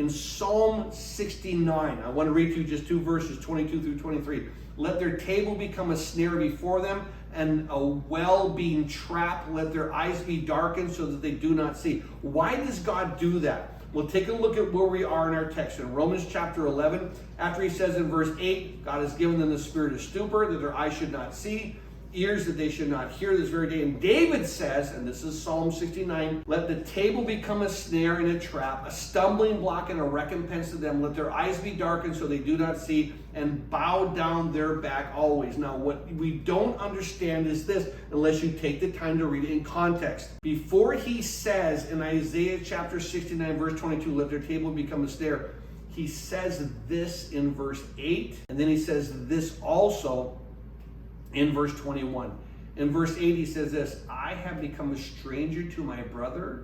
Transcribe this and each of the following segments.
in Psalm 69. I want to read to you just two verses, 22 through 23. Let their table become a snare before them, and a well being trap. Let their eyes be darkened so that they do not see. Why does God do that? Well, take a look at where we are in our text. In Romans chapter 11, after he says in verse 8, God has given them the spirit of stupor, that their eyes should not see, ears that they should not hear this very day. And David says, and this is Psalm 69, let the table become a snare and a trap, a stumbling block and a recompense to them. Let their eyes be darkened so they do not see, and bow down their back always. Now, what we don't understand is this, unless you take the time to read it in context. Before he says in Isaiah chapter 69, verse 22, let their table become a snare, he says this in verse 8, and then he says this also in verse 21. In verse 8 he says this, I have become a stranger to my brothers,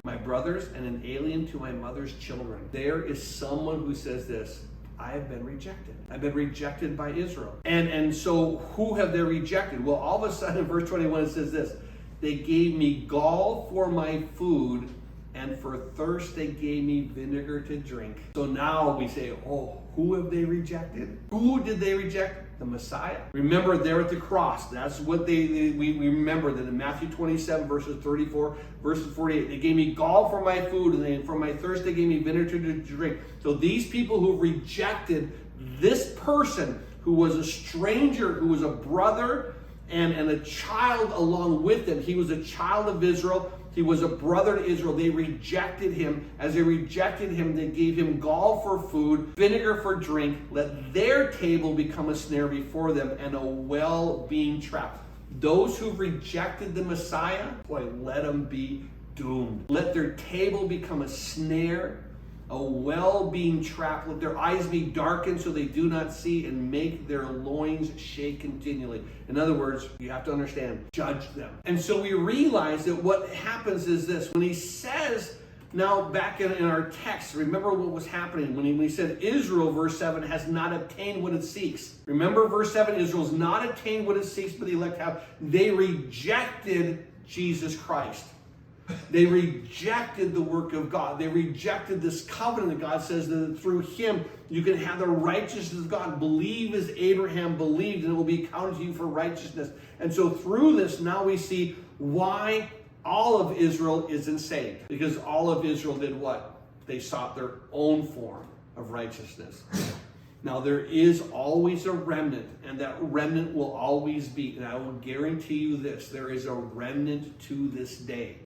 and an alien to my mother's children. There is someone who says this, I have been rejected. I've been rejected by Israel. And so who have they rejected? Well, all of a sudden in verse 21 it says this, they gave me gall for my food, and for thirst they gave me vinegar to drink. So now we say, oh, who have they rejected? Who did they reject? The Messiah. Remember, there at the cross, that's what we remember that in Matthew 27, verses 34, verses 48, they gave me gall for my food, and for my thirst they gave me vinegar to drink. So these people who rejected this person who was a stranger, who was a brother and a child along with them, he was a child of Israel, he was a brother to Israel. They rejected him. As they rejected him, they gave him gall for food, vinegar for drink. Let their table become a snare before them, and a well being trap. Those who rejected the Messiah, boy, let them be doomed. Let their table become a snare, a well being trap. Let their eyes be darkened so they do not see, and make their loins shake continually. In other words, you have to understand, judge them. And so we realize that what happens is this. When he says, now back in our text, remember what was happening when he said Israel, verse 7, has not obtained what it seeks. Remember verse 7, Israel's not attained what it seeks, but the elect have. They rejected Jesus Christ. They rejected the work of God. They rejected this covenant that God says that through him you can have the righteousness of God. Believe as Abraham believed, and it will be counted to you for righteousness. And so through this, now we see why all of Israel isn't saved. Because all of Israel did what? They sought their own form of righteousness. Now, there is always a remnant, and that remnant will always be. And I will guarantee you this, there is a remnant to this day.